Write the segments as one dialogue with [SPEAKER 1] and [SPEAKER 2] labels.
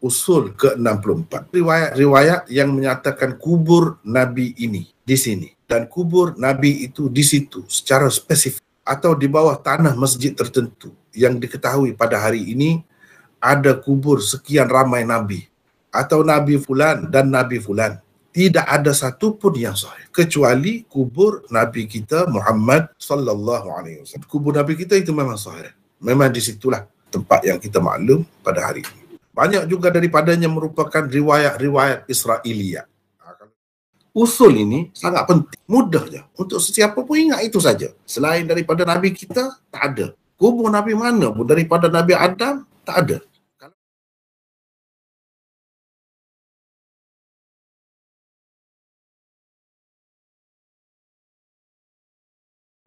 [SPEAKER 1] usul ke-64. Riwayat-riwayat yang menyatakan kubur Nabi ini di sini dan kubur Nabi itu di situ secara spesifik atau di bawah tanah masjid tertentu yang diketahui pada hari ini ada kubur sekian ramai Nabi atau Nabi fulan dan Nabi fulan. Tidak ada satu pun yang sahih kecuali kubur Nabi kita Muhammad sallallahu alaihi wasallam. Kubur Nabi kita itu memang sahih. Memang di situlah tempat yang kita maklum pada hari ini. Banyak juga daripadanya merupakan riwayat-riwayat Israiliyat. Usul ini sangat penting, mudah je untuk sesiapa pun ingat itu saja. Selain daripada Nabi kita, tak ada. Kubur Nabi mana pun daripada Nabi Adam, tak ada.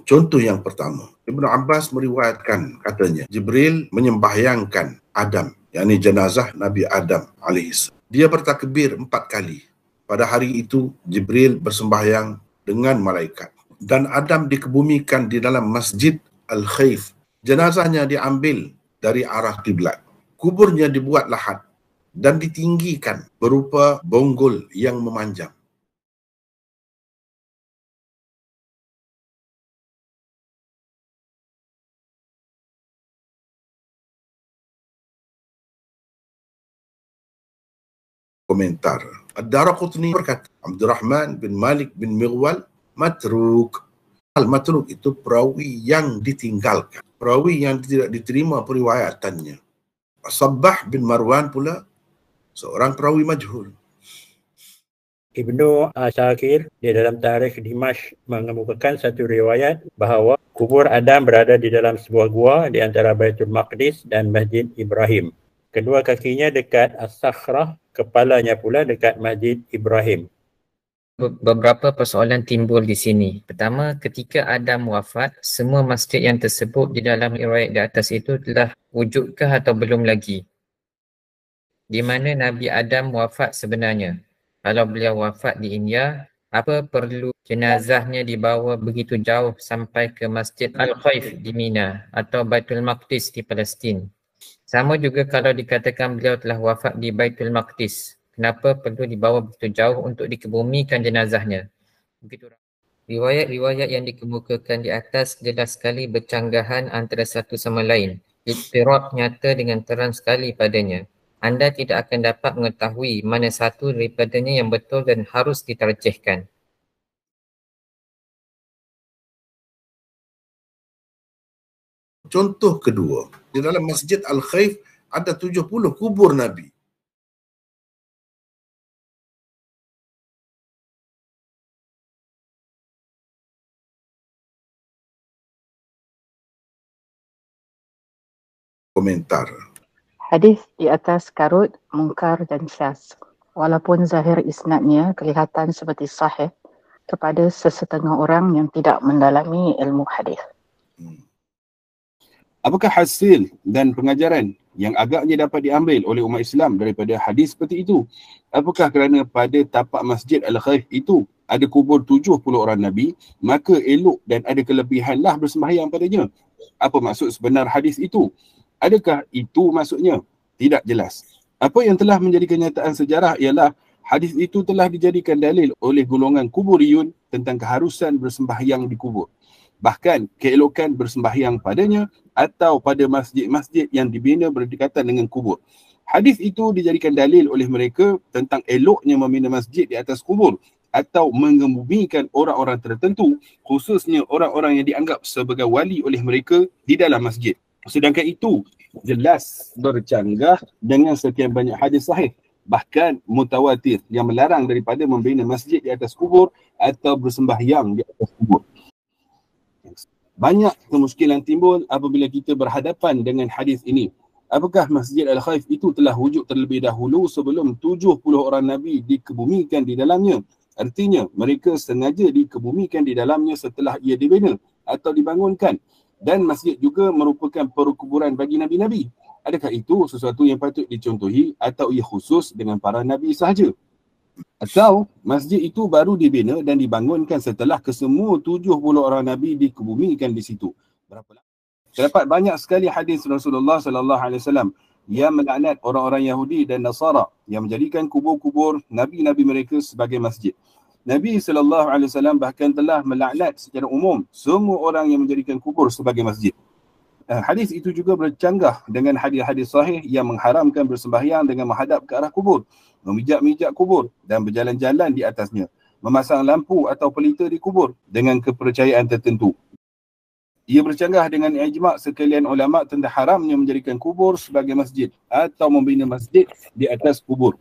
[SPEAKER 1] Contoh yang pertama, Ibnu Abbas meriwayatkan katanya, Jibril menyembahyangkan Adam, yakni jenazah Nabi Adam AS. Dia bertakbir 4 kali. Pada hari itu, Jibril bersembahyang dengan malaikat. Dan Adam dikebumikan di dalam Masjid Al-Khaif. Jenazahnya diambil dari arah kiblat. Kuburnya dibuat lahat dan ditinggikan berupa bonggol yang memanjang. Komentar. Ad-Daraqutni berkata, Abdurrahman bin Malik bin Mighwal matruk. Al-matruk itu perawi yang ditinggalkan. Perawi yang tidak diterima periwayatannya. Sabbah bin Marwan pula seorang perawi majhul.
[SPEAKER 2] Ibnu Asakir di dalam Tarikh Dimash mengemukakan satu riwayat bahawa kubur Adam berada di dalam sebuah gua di antara Baitul Maqdis dan Masjid Ibrahim. Kedua kakinya dekat As-Sakhrah, kepalanya pula dekat Masjid Ibrahim.
[SPEAKER 3] Beberapa persoalan timbul di sini. Pertama, ketika Adam wafat, semua masjid yang tersebut di dalam riwayat di atas itu telah wujudkah atau belum lagi? Di mana Nabi Adam wafat sebenarnya? Kalau beliau wafat di India, apa perlu jenazahnya dibawa begitu jauh sampai ke Masjid Al-Khaif di Mina atau Baitul Maqdis di Palestin? Sama juga kalau dikatakan beliau telah wafat di Baitul Maqdis, kenapa perlu dibawa begitu jauh untuk dikebumikan jenazahnya? Begitu. Riwayat-riwayat yang dikemukakan di atas jelas sekali bercanggahan antara satu sama lain. Ittirab nyata dengan terang sekali padanya. Anda tidak akan dapat mengetahui mana satu daripadanya yang betul dan harus ditarjihkan.
[SPEAKER 1] Contoh kedua, di dalam Masjid Al-Khaif ada 70 kubur Nabi. Komentar.
[SPEAKER 4] Hadis di atas karut, mungkar dan syaz. Walaupun zahir isnadnya kelihatan seperti sahih kepada sesetengah orang yang tidak mendalami ilmu hadis.
[SPEAKER 5] Apakah hasil dan pengajaran yang agaknya dapat diambil oleh umat Islam daripada hadis seperti itu? Apakah kerana pada tapak Masjid Al-Khaif itu ada kubur 70 orang Nabi, maka elok dan ada kelebihanlah bersembahyang padanya? Apa maksud sebenar hadis itu? Adakah itu maksudnya? Tidak jelas. Apa yang telah menjadi kenyataan sejarah ialah hadis itu telah dijadikan dalil oleh golongan kuburiyun tentang keharusan bersembahyang di kubur. Bahkan keelokan bersembahyang padanya atau pada masjid-masjid yang dibina berdekatan dengan kubur. Hadis itu dijadikan dalil oleh mereka tentang eloknya membina masjid di atas kubur atau mengebumikan orang-orang tertentu, khususnya orang-orang yang dianggap sebagai wali oleh mereka di dalam masjid. Sedangkan itu jelas bercanggah dengan sekian banyak hadis sahih, bahkan mutawatir yang melarang daripada membina masjid di atas kubur atau bersembahyang di atas kubur. Banyak kemusykilan timbul apabila kita berhadapan dengan hadis ini. Apakah Masjid Al-Khaif itu telah wujud terlebih dahulu sebelum 70 orang Nabi dikebumikan di dalamnya? Artinya mereka sengaja dikebumikan di dalamnya setelah ia dibina atau dibangunkan. Dan masjid juga merupakan perkuburan bagi Nabi-Nabi. Adakah itu sesuatu yang patut dicontohi atau ia khusus dengan para Nabi sahaja? Atau masjid itu baru dibina dan dibangunkan setelah kesemua 70 orang Nabi dikebumikan di situ? Terdapat banyak sekali hadis Rasulullah sallallahu alaihi wasallam yang melaknat orang-orang Yahudi dan Nasara yang menjadikan kubur-kubur nabi-nabi mereka sebagai masjid. Nabi SAW bahkan telah melaknat secara umum semua orang yang menjadikan kubur sebagai masjid. Hadis itu juga bercanggah dengan hadis-hadis sahih yang mengharamkan bersembahyang dengan menghadap ke arah kubur, memijak-mijak kubur dan berjalan-jalan di atasnya, memasang lampu atau pelita di kubur dengan kepercayaan tertentu. Ia bercanggah dengan ijma' sekalian ulama tentang haramnya menjadikan kubur sebagai masjid atau membina masjid di atas kubur.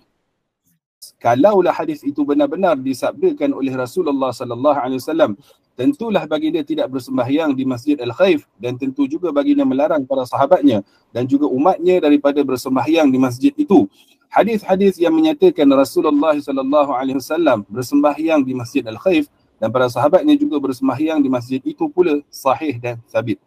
[SPEAKER 5] Kalaulah hadis itu benar-benar disabdakan oleh Rasulullah sallallahu alaihi wasallam, tentulah baginda tidak bersembahyang di Masjid Al-Khaif dan tentu juga baginda melarang para sahabatnya dan juga umatnya daripada bersembahyang di masjid itu. Hadis-hadis yang menyatakan Rasulullah sallallahu alaihi wasallam bersembahyang di Masjid Al-Khaif dan para sahabatnya juga bersembahyang di masjid itu pula sahih dan sabit.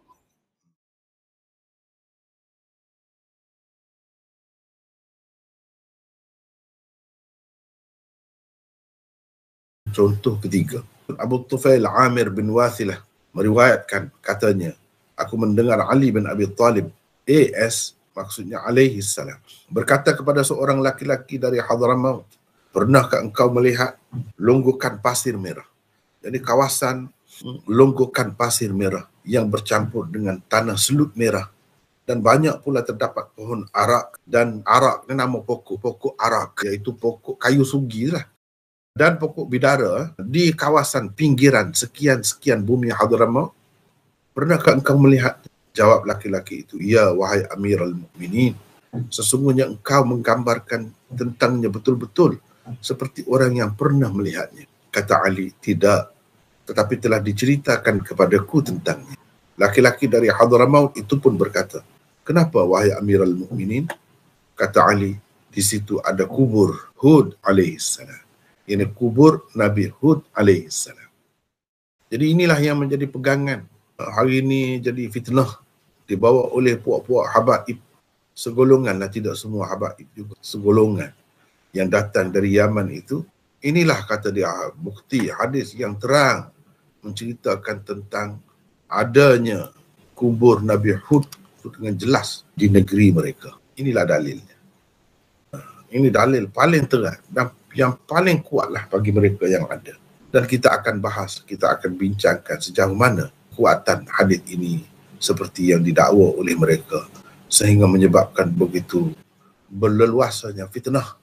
[SPEAKER 1] Contoh ketiga, Abu Tufail Amir bin Wathilah meriwayatkan, katanya, aku mendengar Ali bin Abi Talib, AS maksudnya alaihi salam, berkata kepada seorang laki-laki dari Hadramaut, pernahkah engkau melihat longgokan pasir merah? Jadi kawasan longgokan pasir merah yang bercampur dengan tanah selut merah, dan banyak pula terdapat pohon arak, dan arak ni nama pokok arak, iaitu pokok kayu sugi lah, dan pokok bidara di kawasan pinggiran sekian-sekian bumi Hadramaut. Pernahkah engkau melihat? Jawab laki-laki itu, ya wahai Amirul Mukminin, sesungguhnya engkau menggambarkan tentangnya betul-betul seperti orang yang pernah melihatnya. Kata Ali, tidak, tetapi telah diceritakan kepadaku tentangnya. Laki-laki dari Hadramaut itu pun berkata, kenapa wahai Amirul Mukminin? Kata Ali, di situ ada kubur Hud alaihissalam. Ini kubur Nabi Hud alaihissalam. Jadi inilah yang menjadi pegangan hari ini, jadi fitnah dibawa oleh puak-puak habaib segolongan lah, tidak semua habaib juga, segolongan yang datang dari Yaman itu. Inilah kata dia bukti hadis yang terang menceritakan tentang adanya kubur Nabi Hud dengan jelas di negeri mereka. Inilah dalilnya. Ini dalil paling terang dan yang paling kuatlah bagi mereka yang ada. Dan kita akan bahas, kita akan bincangkan sejauh mana kuatan hadis ini seperti yang didakwa oleh mereka sehingga menyebabkan begitu berleluasanya fitnah,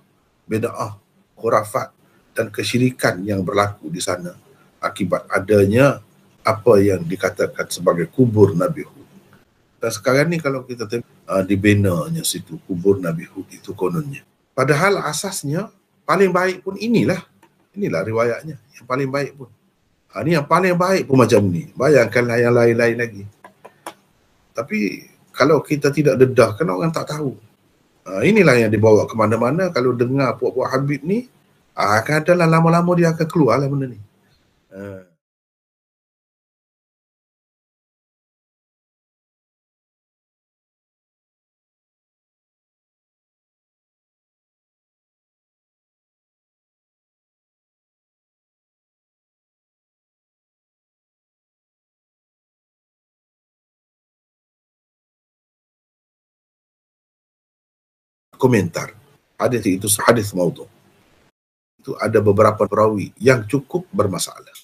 [SPEAKER 1] bid'ah, khurafat dan kesyirikan yang berlaku di sana akibat adanya apa yang dikatakan sebagai kubur Nabi Hud. Dan sekarang ni kalau kita tengok dibinanya situ kubur Nabi Hud itu kononnya. Padahal asasnya paling baik pun inilah riwayatnya yang paling baik pun. Ini yang paling baik pun macam ni. Bayangkanlah yang lain-lain lagi. Tapi kalau kita tidak dedah, kan orang tak tahu. Inilah yang dibawa ke mana-mana. Kalau dengar puak-puak Habib ni, akan adalah lama-lama dia akan keluar lah benda ni. Komentar. Hadis itu hadis maudhu. Itu ada beberapa perawi yang cukup bermasalah.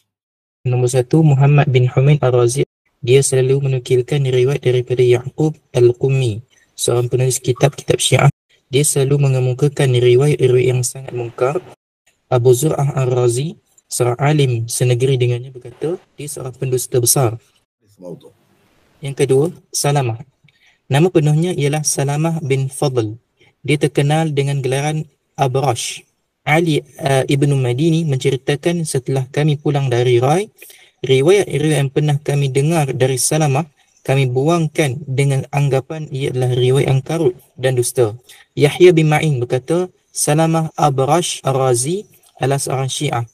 [SPEAKER 6] Nombor 1, Muhammad bin Humaid Ar-Razi. Dia selalu menukilkan riwayat daripada Ya'qub Al-Qummi, seorang penulis kitab-kitab Syiah. Dia selalu mengemukakan riwayat-riwayat yang sangat mungkar. Abu Zur'ah Ar-Razi, seorang alim senegeri dengannya, berkata dia seorang pendusta besar. Yang kedua, Salamah. Nama penuhnya ialah Salamah bin Fadl. Dia terkenal dengan gelaran Abrash. Ali Ibn Madini menceritakan, setelah kami pulang dari Rai, riwayat-riwayat yang pernah kami dengar dari Salamah, kami buangkan dengan anggapan ia adalah riwayat yang karut dan dusta. Yahya bin Ma'in berkata, Salamah Abrash Ar-Razi adalah seorang Syiah.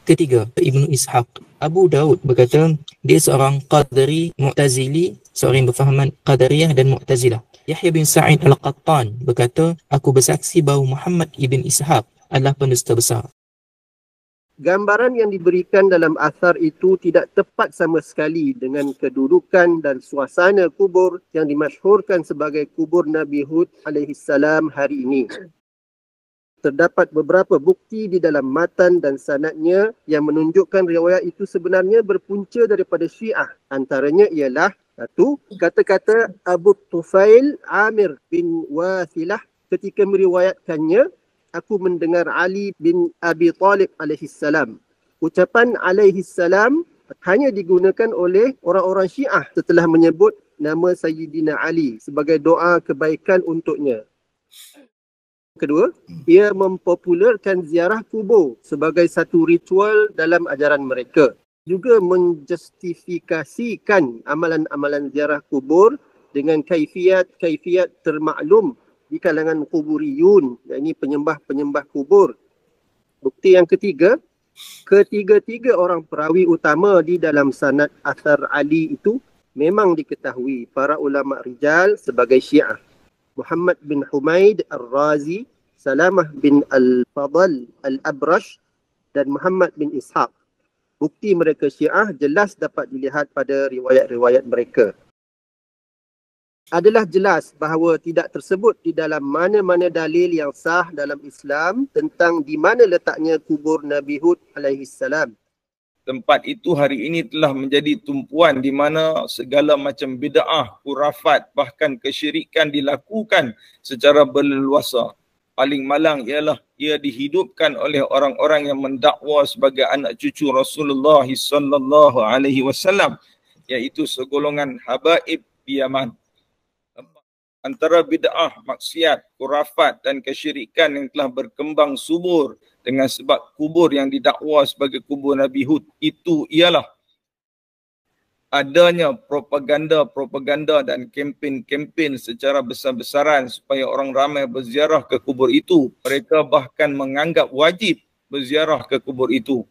[SPEAKER 6] Ketiga, Ibnu Ishaq. Abu Daud berkata, dia seorang Qadari Mu'tazili, seorang yang berfahaman Qadariyah dan Mu'tazilah. Yahya bin Sa'id Al-Qattan berkata, aku bersaksi bahawa Muhammad ibn Ishaq adalah pendusta besar.
[SPEAKER 7] Gambaran yang diberikan dalam asar itu tidak tepat sama sekali dengan kedudukan dan suasana kubur yang dimasyhurkan sebagai kubur Nabi Hud alaihissalam hari ini. Terdapat beberapa bukti di dalam matan dan sanadnya yang menunjukkan riwayat itu sebenarnya berpunca daripada Syiah. Antaranya ialah satu, kata-kata Abu Tufail Amir bin Wathilah ketika meriwayatkannya, aku mendengar Ali bin Abi Talib alaihissalam. Ucapan alaihissalam hanya digunakan oleh orang-orang Syiah setelah menyebut nama Sayyidina Ali sebagai doa kebaikan untuknya. Kedua, ia mempopularkan ziarah kubur sebagai satu ritual dalam ajaran mereka. Juga menjustifikasikan amalan-amalan ziarah kubur dengan kaifiat termaklum di kalangan kuburiyun, yakni penyembah-penyembah kubur. Bukti yang ketiga, ketiga-tiga orang perawi utama di dalam sanad asar Ali itu memang diketahui para ulama rijal sebagai Syiah. Muhammad bin Humaid Ar-Razi, Salamah bin Al-Fadl Al-Abrash dan Muhammad bin Ishaq. Bukti mereka Syiah jelas dapat dilihat pada riwayat-riwayat mereka. Adalah jelas bahawa tidak tersebut di dalam mana-mana dalil yang sah dalam Islam tentang di mana letaknya kubur Nabi Hud alaihissalam.
[SPEAKER 8] Tempat itu hari ini telah menjadi tumpuan di mana segala macam bid'ah, khurafat, bahkan kesyirikan dilakukan secara berleluasa. Paling malang ialah ia dihidupkan oleh orang-orang yang mendakwa sebagai anak cucu Rasulullah sallallahu alaihi wasallam, iaitu segolongan habaib Yaman. Antara bid'ah, maksiat, khurafat dan kesyirikan yang telah berkembang subur dengan sebab kubur yang didakwa sebagai kubur Nabi Hud itu ialah adanya propaganda dan kempen secara besar-besaran supaya orang ramai berziarah ke kubur itu. Mereka bahkan menganggap wajib berziarah ke kubur itu.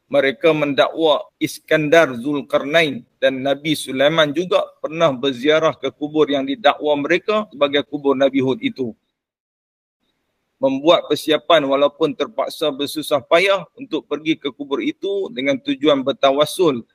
[SPEAKER 8] Mereka mendakwa Iskandar Zulkarnain dan Nabi Sulaiman juga pernah berziarah ke kubur yang didakwa mereka sebagai kubur Nabi Hud itu. Membuat persiapan walaupun terpaksa bersusah payah untuk pergi ke kubur itu dengan tujuan bertawassul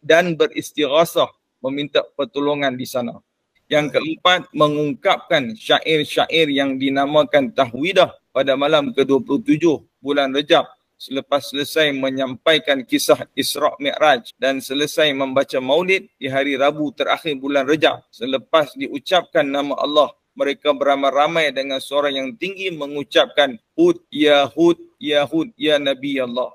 [SPEAKER 8] dan beristighasah, meminta pertolongan di sana. Yang keempat, mengungkapkan syair-syair yang dinamakan tahwidah pada malam ke-27 bulan Rejab selepas selesai menyampaikan kisah Isra' Mi'raj dan selesai membaca maulid di hari Rabu terakhir bulan Rejab. Selepas diucapkan nama Allah, mereka beramai-ramai dengan suara yang tinggi mengucapkan Hud, ya Hud, ya Hud, ya Nabi Allah.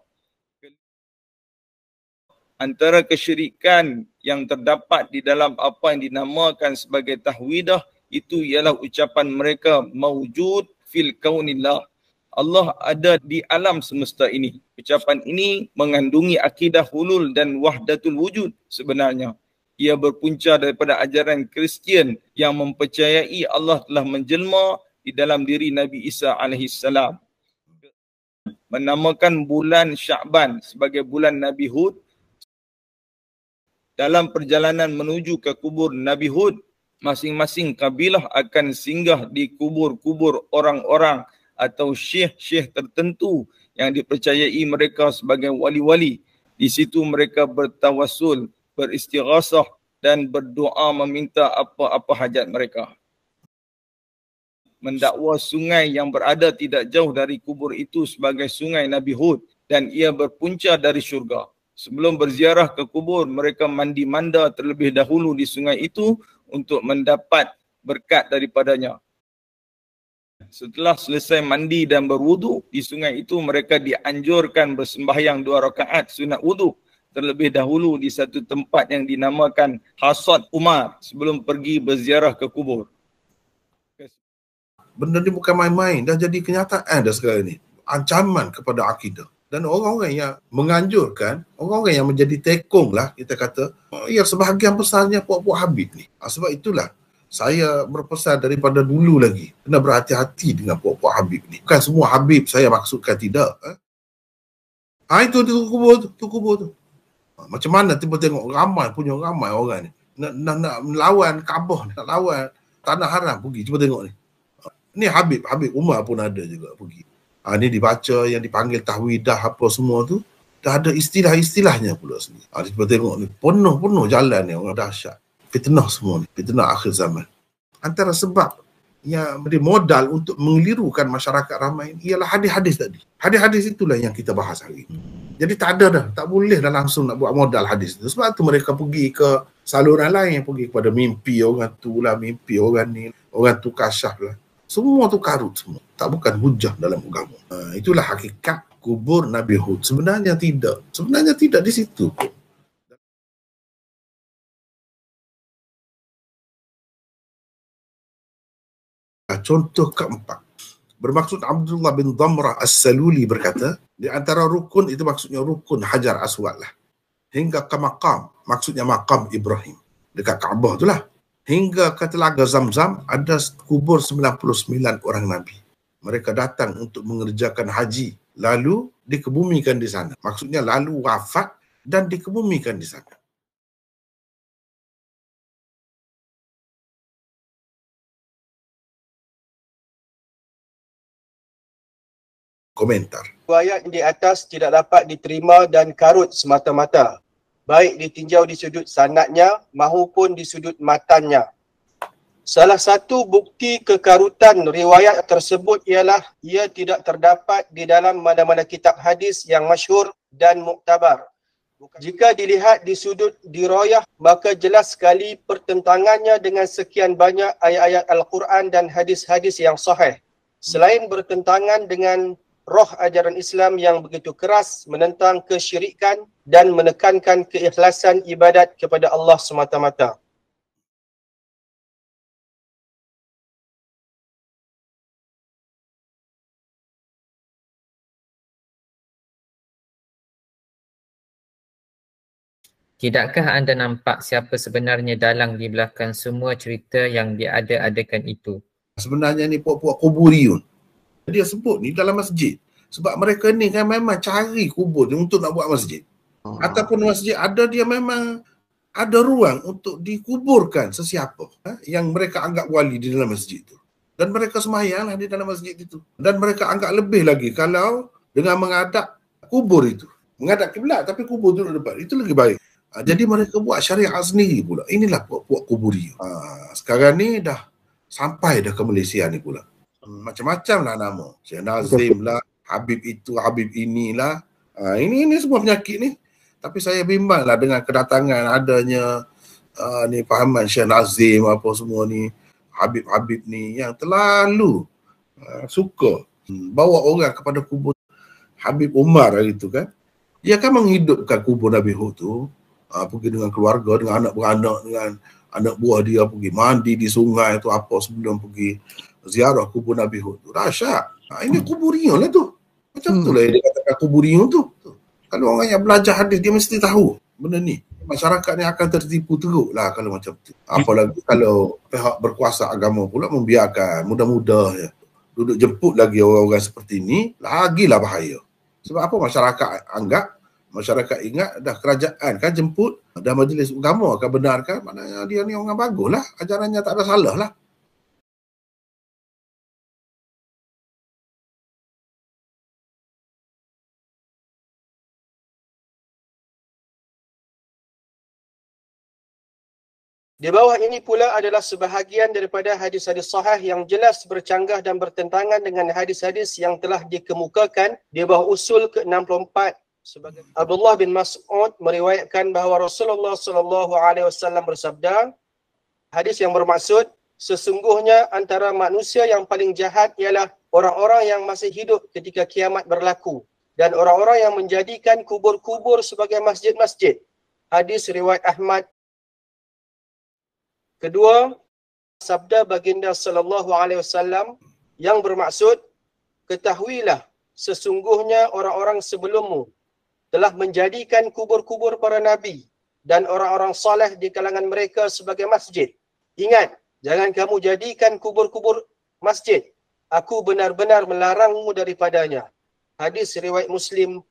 [SPEAKER 8] Antara kesyirikan yang terdapat di dalam apa yang dinamakan sebagai tahwidah itu ialah ucapan mereka mawjud fil kaunillah. Allah ada di alam semesta ini. Ucapan ini mengandungi akidah hulul dan wahdatul wujud sebenarnya. Ia berpunca daripada ajaran Kristian yang mempercayai Allah telah menjelma di dalam diri Nabi Isa alaihissalam. Menamakan bulan Sya'ban sebagai bulan Nabi Hud. Dalam perjalanan menuju ke kubur Nabi Hud, masing-masing kabilah akan singgah di kubur-kubur orang-orang atau syekh-syekh tertentu yang dipercayai mereka sebagai wali-wali. Di situ mereka bertawassul, beristighasah dan berdoa meminta apa-apa hajat mereka. Mendakwa sungai yang berada tidak jauh dari kubur itu sebagai sungai Nabi Hud dan ia berpunca dari syurga. Sebelum berziarah ke kubur, mereka mandi-manda terlebih dahulu di sungai itu untuk mendapat berkat daripadanya. Setelah selesai mandi dan berwudu di sungai itu, mereka dianjurkan bersembahyang 2 rakaat sunat wudu terlebih dahulu di satu tempat yang dinamakan Hasad Umar sebelum pergi berziarah ke kubur.
[SPEAKER 1] Benda ni bukan main-main, dah jadi kenyataan dah sekarang ni. Ancaman kepada akidah. Dan orang-orang yang menganjurkan, orang-orang yang menjadi tekong lah, kita kata, ya sebahagian besarnya puak-puak Habib ni. Sebab itulah saya berpesan daripada dulu lagi, kena berhati-hati dengan puak-puak Habib ni. Bukan semua Habib saya maksudkan, tidak. Itu kubur tu. Macam mana tiba tengok ramai orang ni. Nak melawan Kaabah, nak lawan Tanah Haram pergi. Cuba tengok ni. Ni Habib Umar pun ada juga pergi. Ini dibaca, yang dipanggil tahwidah apa semua tu, dah ada istilah-istilahnya pula sendiri. Kita tengok ni, penuh jalan ni, orang dahsyat. Fitnah semua ni, fitnah akhir zaman. Antara sebab yang menjadi modal untuk mengelirukan masyarakat ramai ialah hadis-hadis tadi. Hadis-hadis itulah yang kita bahas hari ini. Jadi tak ada dah, tak boleh dah langsung nak buat modal hadis itu. Sebab tu mereka pergi ke saluran lain, pergi kepada mimpi orang tu lah, mimpi orang ni, orang tu kasyaf lah. Semua tu karut semua. Tak bukan hujah dalam agama. Itulah hakikat kubur Nabi Hud. Sebenarnya tidak di situ. Contoh keempat. Bermaksud Abdullah bin Damrah As-Saluli berkata, di antara rukun itu maksudnya rukun Hajar Aswad lah. Hingga ke maqam, maksudnya maqam Ibrahim. Dekat Kaabah tu lah. Hingga ke telaga Zamzam ada kubur 99 orang Nabi. Mereka datang untuk mengerjakan haji. Lalu dikebumikan di sana. Maksudnya lalu wafat dan dikebumikan di sana. Komentar.
[SPEAKER 7] Riwayat di atas tidak dapat diterima dan karut semata-mata, baik ditinjau di sudut sanadnya maupun di sudut matannya. Salah satu bukti kekarutan riwayat tersebut ialah ia tidak terdapat di dalam mana-mana kitab hadis yang masyhur dan muktabar. Jika dilihat di sudut dirayah, maka jelas sekali pertentangannya dengan sekian banyak ayat-ayat Al-Quran dan hadis-hadis yang sahih. Selain bertentangan dengan roh ajaran Islam yang begitu keras menentang kesyirikan dan menekankan keikhlasan ibadat kepada Allah semata-mata.
[SPEAKER 3] Tidakkah anda nampak siapa sebenarnya dalang di belakang semua cerita yang diada-adakan itu?
[SPEAKER 1] Sebenarnya ni puak-puak kuburiyun. Dia sebut ni dalam masjid. Sebab mereka ni kan memang cari kubur ni untuk nak buat masjid. Ataupun masjid ada, dia memang ada ruang untuk dikuburkan sesiapa yang mereka anggap wali di dalam masjid tu. Dan mereka sembahyang lah di dalam masjid itu. Dan mereka anggap lebih lagi kalau dengan menghadap kubur itu. Menghadap kiblat tapi kubur duduk depan. Itu lagi baik. Jadi mereka buat syariat sendiri pula. Inilah puak-puak kuburiyun. Sekarang ni dah sampai dah ke Malaysia ni pula. Macam-macam lah nama. Syekh Nazim lah, Habib itu, Habib inilah. Ini semua penyakit ni. Tapi saya bimbang lah dengan kedatangan adanya ni pahaman Syekh Nazim apa semua ni. Habib-habib ni yang terlalu suka bawa orang kepada kubur Habib Umar itu kan. Dia kan menghidupkan kubur Nabi Hud tu. Pergi dengan keluarga, dengan anak beranak, dengan anak buah dia pergi mandi di sungai tu apa sebelum pergi ziarah kubur Nabi Hud tu. Dahsyat. Ini kuburiyun lah tu. Macam tu lah dia katakan kuburiyun tu. Kalau orang yang belajar hadis, dia mesti tahu benda ni. Masyarakat ni akan tertipu teruk lah kalau macam tu. Apalagi kalau pihak berkuasa agama pula membiarkan mudah-mudah ya. Duduk jemput lagi orang-orang seperti ni, lagilah bahaya. Sebab apa masyarakat anggap, masyarakat ingat dah kerajaan kan jemput, dah majlis agama akan benarkan, maknanya dia ni orang bagus lah, ajarannya tak ada salah lah.
[SPEAKER 7] Di bawah ini pula adalah sebahagian daripada hadis-hadis sahih yang jelas bercanggah dan bertentangan dengan hadis-hadis yang telah dikemukakan di bawah usul ke-64. Sebagai Abdullah bin Mas'ud meriwayatkan bahawa Rasulullah SAW bersabda, hadis yang bermaksud, sesungguhnya antara manusia yang paling jahat ialah orang-orang yang masih hidup ketika kiamat berlaku dan orang-orang yang menjadikan kubur-kubur sebagai masjid-masjid. Hadis riwayat Ahmad. Kedua, sabda baginda SAW yang bermaksud, ketahuilah sesungguhnya orang-orang sebelummu telah menjadikan kubur-kubur para nabi dan orang-orang saleh di kalangan mereka sebagai masjid. Ingat, jangan kamu jadikan kubur-kubur masjid. Aku benar-benar melarangmu daripadanya. Hadis riwayat Muslim.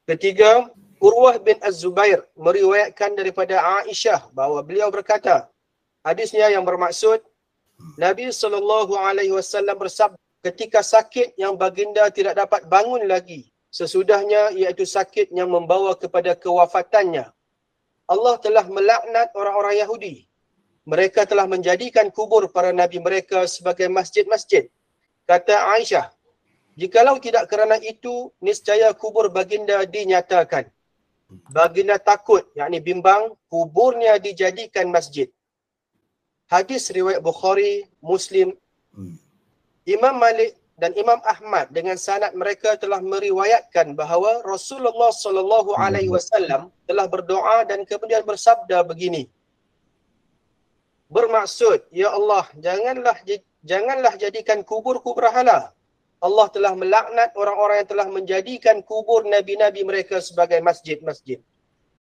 [SPEAKER 7] Ketiga, Urwah bin Az-Zubair meriwayatkan daripada Aisyah bahawa beliau berkata, hadisnya yang bermaksud, Nabi SAW bersabda, ketika sakit yang baginda tidak dapat bangun lagi. Sesudahnya iaitu sakit yang membawa kepada kewafatannya. Allah telah melaknat orang-orang Yahudi. Mereka telah menjadikan kubur para nabi mereka sebagai masjid-masjid. Kata Aisyah, jikalau tidak kerana itu, niscaya kubur baginda dinyatakan. Baginda takut, yakni bimbang, kuburnya dijadikan masjid. Hadis riwayat Bukhari, Muslim. Imam Malik dan Imam Ahmad dengan sanad mereka telah meriwayatkan bahawa Rasulullah SAW telah berdoa dan kemudian bersabda begini. Bermaksud, ya Allah, janganlah jadikan kuburku berhala. Allah telah melaknat orang-orang yang telah menjadikan kubur nabi-nabi mereka sebagai masjid-masjid.